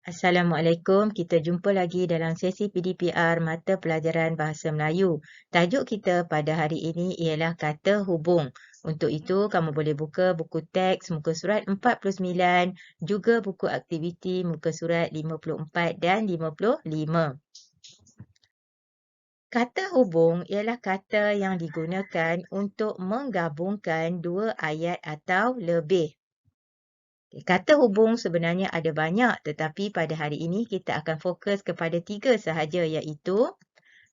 Assalamualaikum, kita jumpa lagi dalam sesi PDPR Mata Pelajaran Bahasa Melayu. Tajuk kita pada hari ini ialah kata hubung. Untuk itu, kamu boleh buka buku teks muka surat 49, juga buku aktiviti muka surat 54 dan 55. Kata hubung ialah kata yang digunakan untuk menggabungkan dua ayat atau lebih. Kata hubung sebenarnya ada banyak, tetapi pada hari ini kita akan fokus kepada 3 sahaja, iaitu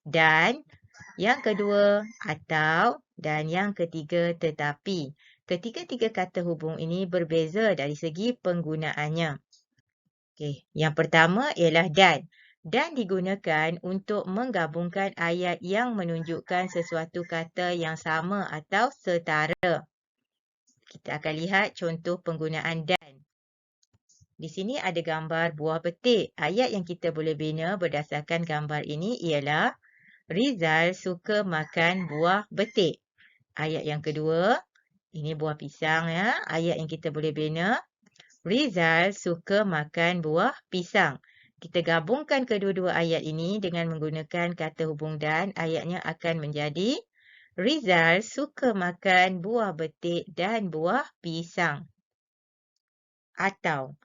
dan, yang kedua atau, dan yang ketiga tetapi. Ketiga-tiga kata hubung ini berbeza dari segi penggunaannya. Yang pertama ialah dan. Dan digunakan untuk menggabungkan ayat yang menunjukkan sesuatu kata yang sama atau setara. Kita akan lihat contoh penggunaan dan. Di sini ada gambar buah betik. Ayat yang kita boleh bina berdasarkan gambar ini ialah Rizal suka makan buah betik. Ayat yang kedua, ini buah pisang ya. Ayat yang kita boleh bina, Rizal suka makan buah pisang. Kita gabungkan kedua-dua ayat ini dengan menggunakan kata hubung dan, ayatnya akan menjadi Rizal suka makan buah betik dan buah pisang. Atau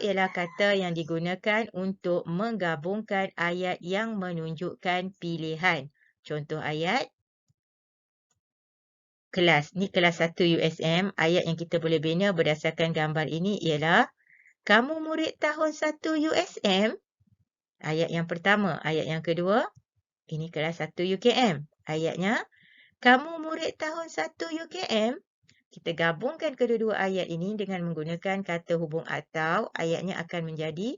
ialah kata yang digunakan untuk menggabungkan ayat yang menunjukkan pilihan. Contoh ayat, kelas. Ni kelas 1 USM. Ayat yang kita boleh bina berdasarkan gambar ini ialah, kamu murid tahun 1 USM? Ayat yang pertama. Ayat yang kedua, ini kelas 1 UKM. Ayatnya, kamu murid tahun 1 UKM? Kita gabungkan kedua-dua ayat ini dengan menggunakan kata hubung atau, ayatnya akan menjadi,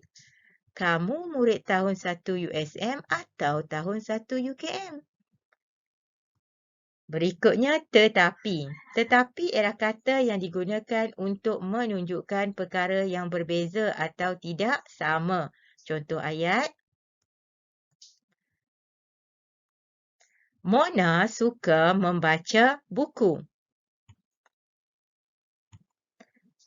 kamu murid tahun 1 USM atau tahun 1 UKM. Berikutnya, tetapi. Tetapi ialah kata yang digunakan untuk menunjukkan perkara yang berbeza atau tidak sama. Contoh ayat, Mona suka membaca buku.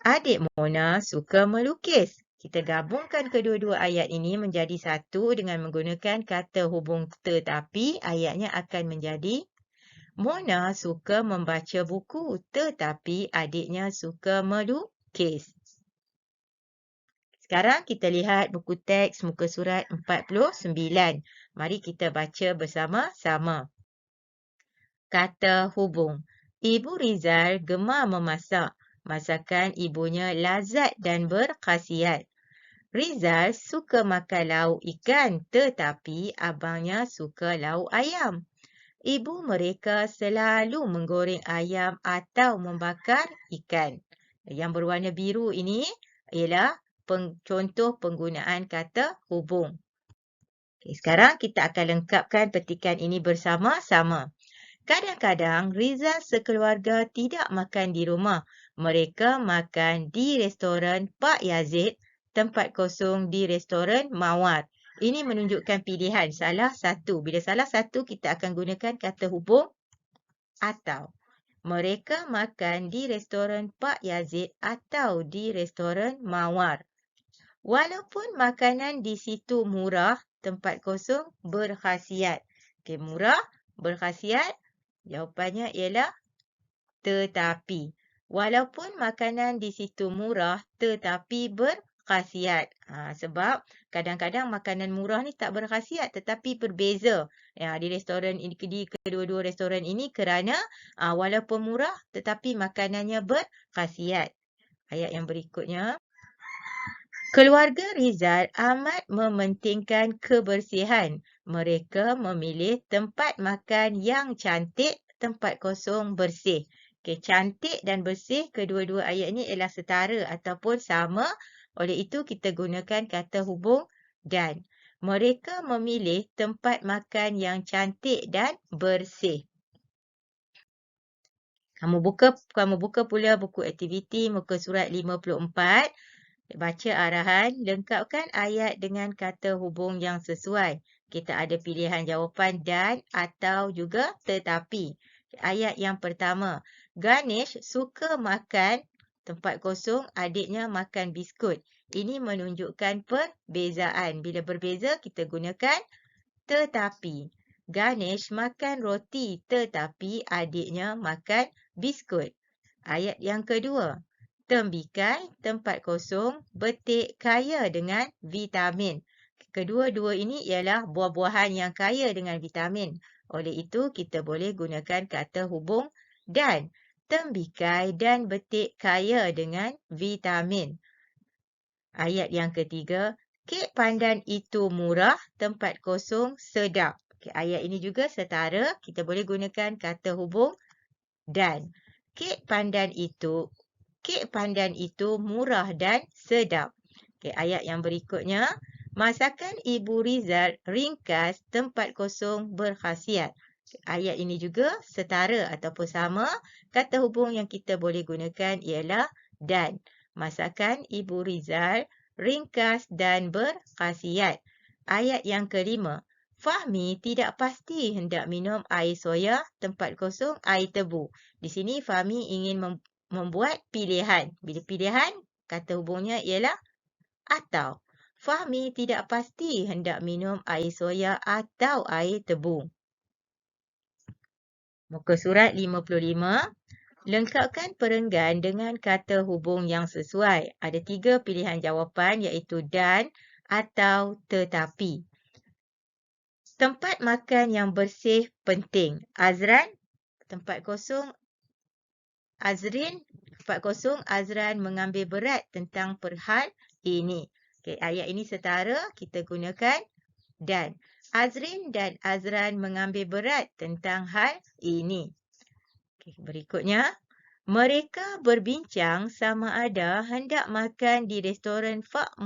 Adik Mona suka melukis. Kita gabungkan kedua-dua ayat ini menjadi satu dengan menggunakan kata hubung tetapi. Ayatnya akan menjadi, Mona suka membaca buku tetapi adiknya suka melukis. Sekarang kita lihat buku teks muka surat 49. Mari kita baca bersama-sama. Kata hubung. Ibu Rizal gemar memasak. Masakan ibunya lazat dan berkhasiat. Rizal suka makan lauk ikan tetapi abangnya suka lauk ayam. Ibu mereka selalu menggoreng ayam atau membakar ikan. Yang berwarna biru ini ialah contoh penggunaan kata hubung. Sekarang kita akan lengkapkan petikan ini bersama-sama. Kadang-kadang Rizal sekeluarga tidak makan di rumah. Mereka makan di restoran Pak Yazid, tempat kosong di restoran Mawar. Ini menunjukkan pilihan salah satu. Bila salah satu, kita akan gunakan kata hubung atau. Mereka makan di restoran Pak Yazid atau di restoran Mawar. Walaupun makanan di situ murah, tempat kosong berkhasiat. Murah, berkhasiat. Jawapannya ialah tetapi. Walaupun makanan di situ murah tetapi berkhasiat. Sebab kadang-kadang makanan murah ni tak berkhasiat tetapi berbeza. Di restoran ini, di kedua-dua restoran ini kerana walaupun murah tetapi makanannya berkhasiat. Ayat yang berikutnya. Keluarga Rizal amat mementingkan kebersihan. Mereka memilih tempat makan yang cantik, tempat kosong bersih. Cantik dan bersih, kedua-dua ayat ini ialah setara ataupun sama. Oleh itu, kita gunakan kata hubung dan. Mereka memilih tempat makan yang cantik dan bersih. Kamu buka pula buku aktiviti muka surat 54. Baca arahan, lengkapkan ayat dengan kata hubung yang sesuai. Kita ada pilihan jawapan dan, atau juga tetapi. Ayat yang pertama, Ganesh suka makan, tempat kosong, adiknya makan biskut. Ini menunjukkan perbezaan. Bila berbeza, kita gunakan tetapi. Ganesh makan roti tetapi adiknya makan biskut. Ayat yang kedua. Tembikai, tempat kosong, betik kaya dengan vitamin. Kedua-dua ini ialah buah-buahan yang kaya dengan vitamin. Oleh itu, kita boleh gunakan kata hubung dan. Tembikai dan betik kaya dengan vitamin. Ayat yang ketiga, kek pandan itu murah, tempat kosong sedap. Okay, ayat ini juga setara, kita boleh gunakan kata hubung dan. Kek pandan itu murah dan sedap. Okay, ayat yang berikutnya, masakan Ibu Rizal ringkas, tempat kosong berkhasiat. Okay, ayat ini juga setara ataupun sama. Kata hubung yang kita boleh gunakan ialah dan. Masakan Ibu Rizal ringkas dan berkhasiat. Ayat yang kelima. Fahmi tidak pasti hendak minum air soya, tempat kosong air tebu. Di sini Fahmi ingin membuat pilihan. Bila pilihan, kata hubungnya ialah atau. Fahmi tidak pasti hendak minum air soya atau air tebu. Muka surat 55. Lengkapkan perenggan dengan kata hubung yang sesuai. Ada 3 pilihan jawapan iaitu dan, atau, tetapi. Tempat makan yang bersih penting. Azrin, tempat kosong Azran mengambil berat tentang perhal ini. Okay, ayat ini setara, kita gunakan dan. Azrin dan Azran mengambil berat tentang hal ini. Okay, berikutnya, mereka berbincang sama ada hendak makan di restoran Pak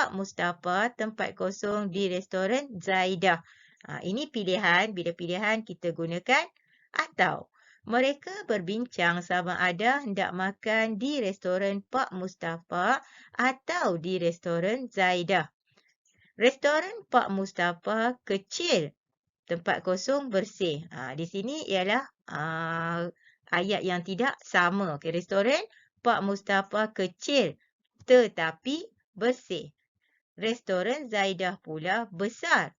Mustafa, tempat kosong di restoran Zaidah. Ini pilihan, bila pilihan kita gunakan atau. Mereka berbincang sama ada hendak makan di restoran Pak Mustafa atau di restoran Zaidah. Restoran Pak Mustafa kecil, tempat kosong bersih. Di sini ialah ayat yang tidak sama. Okay, restoran Pak Mustafa kecil tetapi bersih. Restoran Zaidah pula besar.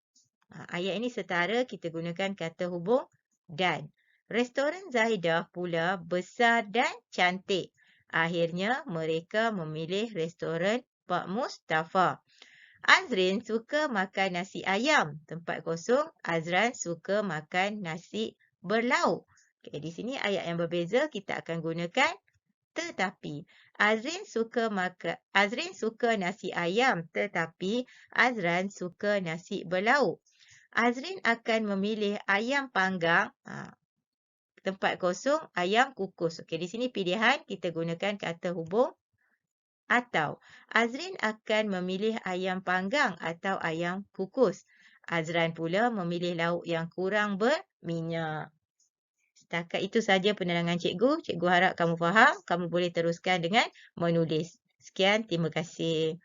Ayat ini setara, kita gunakan kata hubung dan. Restoran Zaidah pula besar dan cantik. Akhirnya mereka memilih restoran Pak Mustafa. Azrin suka makan nasi ayam. Tempat kosong, Azran suka makan nasi berlauk. Okay, di sini ayat yang berbeza, kita akan gunakan tetapi. Azrin suka nasi ayam, tetapi Azran suka nasi berlauk. Azrin akan memilih ayam panggang. Tempat kosong, ayam kukus. Okey, di sini pilihan kita gunakan kata hubung atau. Azrin akan memilih ayam panggang atau ayam kukus. Azran pula memilih lauk yang kurang berminyak. Setakat itu saja penerangan cikgu. Cikgu harap kamu faham. Kamu boleh teruskan dengan menulis. Sekian, terima kasih.